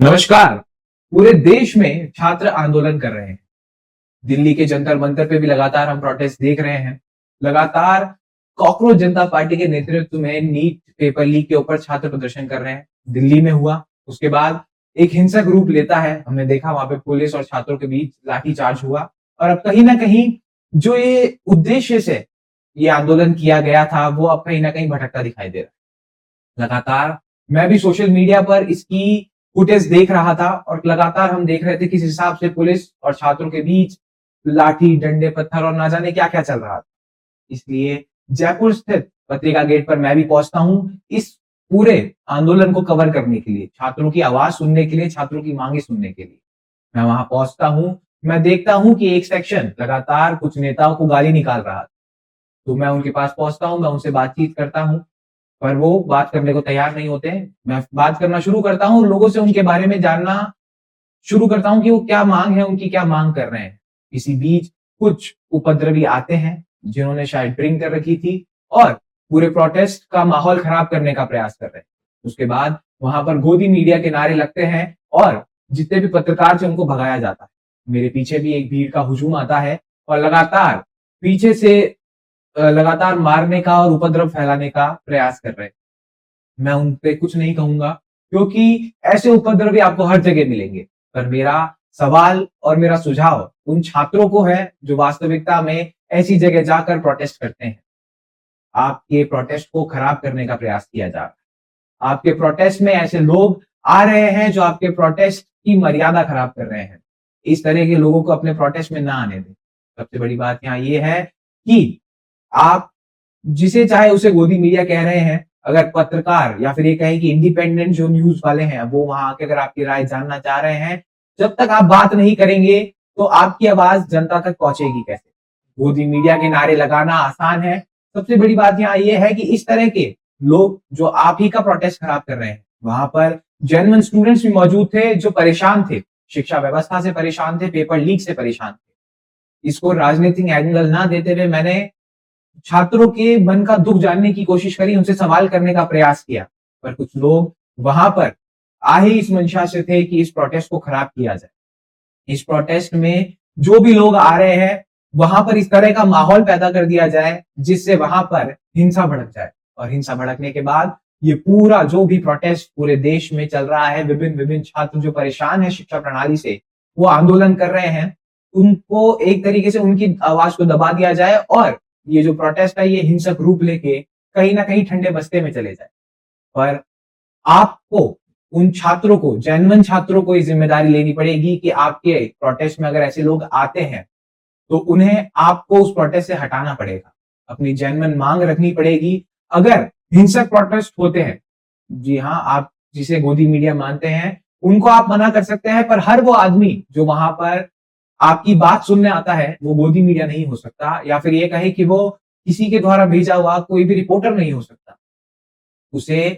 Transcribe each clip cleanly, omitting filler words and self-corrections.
नमस्कार। पूरे देश में छात्र आंदोलन कर रहे हैं। दिल्ली के जंतर मंतर पे भी लगातार हम प्रोटेस्ट देख रहे हैं। लगातार कॉकरोच जनता पार्टी के नेतृत्व में नीट पेपर लीक के ऊपर छात्र प्रदर्शन कर रहे हैं। दिल्ली में हुआ, उसके बाद एक हिंसक रूप लेता है। हमने देखा वहां पे पुलिस और छात्रों के बीच लाठीचार्ज हुआ और अब कहीं ना कहीं जो ये उद्देश्य से ये आंदोलन किया गया था वो अब कहीं ना कहीं भटकता दिखाई दे रहा है। लगातार मैं भी सोशल मीडिया पर इसकी फुटेज देख रहा था और लगातार हम देख रहे थे किस हिसाब से पुलिस और छात्रों के बीच लाठी, डंडे, पत्थर और ना जाने क्या-क्या चल रहा था। इसलिए जयपुर स्थित पत्रिका गेट पर मैं भी पहुंचता हूं इस पूरे आंदोलन को कवर करने के लिए, छात्रों की आवाज सुनने के लिए, छात्रों की मांगे सुनने के लिए। मैं वहां पहुंचता हूं, मैं देखता हूं कि एक सेक्शन लगातार कुछ नेताओं को गाली निकाल रहा था। तो मैं उनके पास पहुंचता हूं, मैं उनसे बातचीत करता हूं, पर वो बात करने को तैयार नहीं होते हैं। मैं बात करना शुरू करता हूँ, लोगों से उनके बारे में जानना शुरू करता हूँ कि वो क्या मांग है, उनकी क्या मांग कर रहे हैं। इसी बीच कुछ उपद्रवी आते हैं, जिन्होंने शायद ड्रिंक कर रखी थी और पूरे प्रोटेस्ट का माहौल खराब करने का प्रयास कर रहे हैं। उसके बाद वहां पर गोदी मीडिया के नारे लगते हैं और जितने भी पत्रकार थे उनको भगाया जाता है। मेरे पीछे भी एक भीड़ का हुजूम आता है और लगातार पीछे से लगातार मारने का और उपद्रव फैलाने का प्रयास कर रहे हैं। मैं उन पे कुछ नहीं कहूंगा क्योंकि ऐसे उपद्रवी आपको हर जगह मिलेंगे। पर मेरा सवाल और मेरा सुझाव उन छात्रों को है जो वास्तविकता में ऐसी जगह जाकर प्रोटेस्ट करते हैं। आपके प्रोटेस्ट को खराब करने का प्रयास किया जा रहा है। आपके प्रोटेस्ट में ऐसे लोग आ रहे हैं जो आपके प्रोटेस्ट की मर्यादा खराब कर रहे हैं। इस तरह के लोगों को अपने प्रोटेस्ट में ना आने दें। सबसे बड़ी बात यहाँ ये है कि आप जिसे चाहे उसे गोदी मीडिया कह रहे हैं, अगर पत्रकार या फिर ये कहें कि इंडिपेंडेंट जो न्यूज़ वाले हैं, वो वहाँ आके अगर आपकी राय जानना चाह रहे हैं, जब तक आप बात नहीं करेंगे, तो आपकी आवाज़ जनता तक पहुँचेगी कैसे? गोदी मीडिया के नारे लगाना आसान है। सबसे बड़ी बात यहाँ ये है कि इस तरह के लोग जो आप ही का प्रोटेस्ट खराब कर रहे हैं, वहाँ पर जेन्युइन स्टूडेंट्स भी मौजूद थे जो परेशान थे, शिक्षा व्यवस्था से परेशान थे, पेपर लीक से परेशान थे। इसको राजनीतिक एंगल ना देते हुए मैंने छात्रों के मन का दुख जानने की कोशिश करी, उनसे सवाल करने का प्रयास किया, पर कुछ लोग वहां पर आ ही इस मंशा से थे कि इस प्रोटेस्ट को खराब किया जाए। इस प्रोटेस्ट में जो भी लोग आ रहे हैं, वहां पर इस तरह का माहौल पैदा कर दिया जाए, जिससे वहां पर हिंसा भड़क जाए और हिंसा भड़कने के बाद ये पूरा जो भी प्रोटेस्ट पूरे देश में चल रहा है, विभिन्न विभिन्न छात्र जो परेशान है शिक्षा प्रणाली से, वो आंदोलन कर रहे हैं, उनको एक तरीके से उनकी आवाज को दबा दिया जाए और ये जो प्रोटेस्ट है ये हिंसक रूप लेके कहीं ना कहीं ठंडे बस्ते में चले जाए। पर आपको उन छात्रों को, जेन्युइन छात्रों को ये जिम्मेदारी लेनी पड़ेगी कि आपके प्रोटेस्ट में अगर ऐसे लोग आते हैं तो उन्हें आपको उस प्रोटेस्ट से हटाना पड़ेगा। अपनी जेन्युइन मांग रखनी पड़ेगी। अगर हिंसक प्रोटेस्ट होते हैं, जी हाँ, आप जिसे गोदी मीडिया मानते हैं, उनको आप मना कर सकते हैं, पर हर वो आदमी जो वहां पर आपकी बात सुनने आता है, वो गोदी मीडिया नहीं हो सकता, या फिर ये कहे कि वो किसी के द्वारा भेजा हुआ कोई भी रिपोर्टर नहीं हो सकता। उसे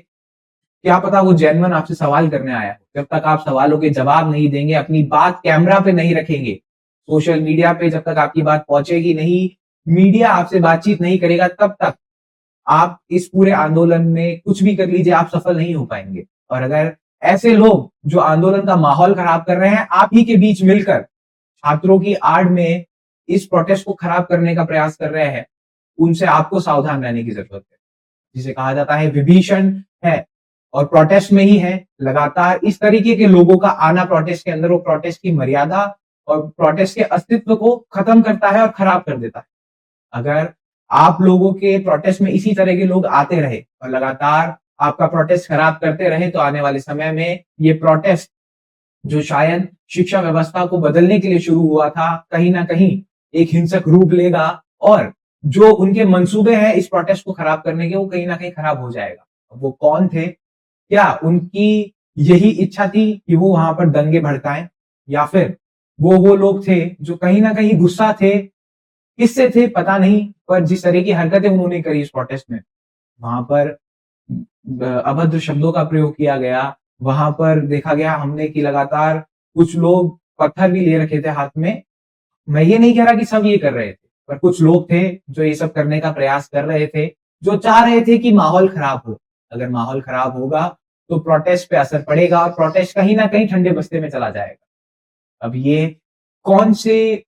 क्या पता वो जेन्युइन आपसे सवाल करने आया हो। जब तक आप सवालों के जवाब नहीं देंगे, अपनी बात कैमरा पे नहीं रखेंगे, सोशल मीडिया पे जब तक आपकी बात पहुंचेगी नहीं, मीडिया आपसे बातचीत नहीं करेगा, तब तक आप इस पूरे आंदोलन में कुछ भी कर लीजिए, आप सफल नहीं हो पाएंगे। और अगर ऐसे लोग जो आंदोलन का माहौल खराब कर रहे हैं, आप ही के बीच मिलकर छात्रों की आड़ में इस प्रोटेस्ट को खराब करने का प्रयास कर रहे हैं, उनसे आपको सावधान रहने की जरूरत है। जिसे कहा जाता है विभीषण है और प्रोटेस्ट में ही है। लगातार इस तरीके के लोगों का आना प्रोटेस्ट के अंदर, वो प्रोटेस्ट की मर्यादा और प्रोटेस्ट के अस्तित्व को खत्म करता है और खराब कर देता है। अगर आप लोगों के प्रोटेस्ट में इसी तरह के लोग आते रहे और लगातार आपका प्रोटेस्ट खराब करते रहे, तो आने वाले समय में ये प्रोटेस्ट जो शायद शिक्षा व्यवस्था को बदलने के लिए शुरू हुआ था, कहीं ना कहीं एक हिंसक रूप लेगा और जो उनके मंसूबे हैं इस प्रोटेस्ट को खराब करने के, वो कहीं ना कहीं खराब हो जाएगा। वो कौन थे? क्या उनकी यही इच्छा थी कि वो वहां पर दंगे भड़काएं, या फिर वो लोग थे जो कहीं ना कहीं गुस्सा थे, किससे थे पता नहीं, पर जिस तरह की हरकतें उन्होंने करी इस प्रोटेस्ट में, वहां पर अभद्र शब्दों का प्रयोग किया गया। वहां पर देखा गया हमने कि लगातार कुछ लोग पत्थर भी ले रखे थे हाथ में। मैं ये नहीं कह रहा कि सब ये कर रहे थे, पर कुछ लोग थे जो ये सब करने का प्रयास कर रहे थे, जो चाह रहे थे कि माहौल खराब हो। अगर माहौल खराब होगा तो प्रोटेस्ट पे असर पड़ेगा और प्रोटेस्ट कहीं ना कहीं ठंडे बस्ते में चला जाएगा। अब ये कौन से,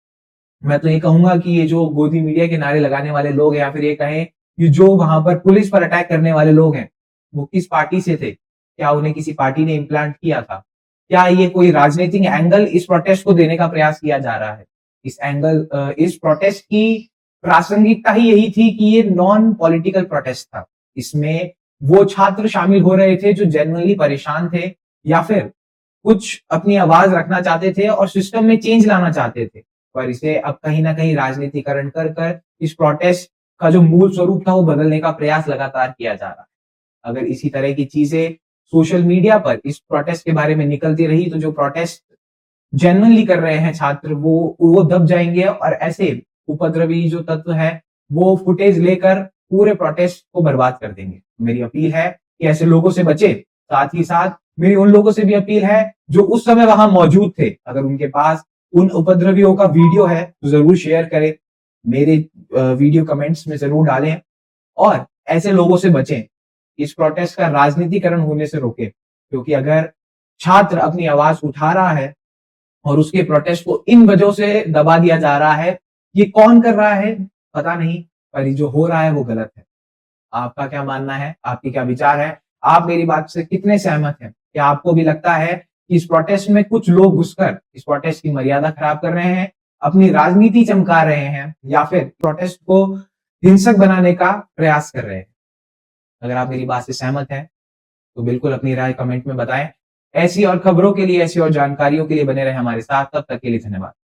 मैं तो ये कहूंगा कि ये जो गोदी मीडिया के नारे लगाने वाले लोग हैं, या फिर ये कहें कि जो वहां पर पुलिस पर अटैक करने वाले लोग हैं, वो किस पार्टी से थे? क्या उन्हें किसी पार्टी ने इम्प्लांट किया था? क्या ये कोई राजनीतिक एंगल इस प्रोटेस्ट को देने का प्रयास किया जा रहा है? इस प्रोटेस्ट की प्रासंगिकता ही यही थी कि ये नॉन पॉलिटिकल प्रोटेस्ट था। इसमें वो छात्र शामिल हो रहे थे जो जेन्युइनली परेशान थे, या फिर कुछ अपनी आवाज रखना चाहते थे और सिस्टम में चेंज लाना चाहते थे। पर इसे अब कहीं ना कहीं राजनीतिकरण कर कर इस प्रोटेस्ट का जो मूल स्वरूप था वो बदलने का प्रयास लगातार किया जा रहा है। अगर इसी तरह की चीजें सोशल मीडिया पर इस प्रोटेस्ट के बारे में निकलती रही, तो जो प्रोटेस्ट जेन्युइनली कर रहे हैं छात्र, वो दब जाएंगे और ऐसे उपद्रवी जो तत्व है वो फुटेज लेकर पूरे प्रोटेस्ट को बर्बाद कर देंगे। मेरी अपील है कि ऐसे लोगों से बचे। साथ ही साथ मेरी उन लोगों से भी अपील है जो उस समय वहां मौजूद थे, अगर उनके पास उन उपद्रवियों का वीडियो है तो जरूर शेयर करें, मेरे वीडियो कमेंट्स में जरूर डालें और ऐसे लोगों से बचें। इस प्रोटेस्ट का राजनीतिकरण होने से रोके, क्योंकि अगर छात्र अपनी आवाज उठा रहा है और उसके प्रोटेस्ट को इन वजहों से दबा दिया जा रहा है, ये कौन कर रहा है पता नहीं, पर ये जो हो रहा है वो गलत है। आपका क्या मानना है? आपके क्या विचार है? आप मेरी बात से कितने सहमत हैं? क्या आपको भी लगता है कि इस प्रोटेस्ट में कुछ लोग घुसकर इस प्रोटेस्ट की मर्यादा खराब कर रहे हैं, अपनी राजनीति चमका रहे हैं, या फिर प्रोटेस्ट को हिंसक बनाने का प्रयास कर रहे हैं? अगर आप मेरी बात से सहमत हैं तो बिल्कुल अपनी राय कमेंट में बताएं। ऐसी और खबरों के लिए, ऐसी और जानकारियों के लिए बने रहे हमारे साथ। तब तक के लिए धन्यवाद।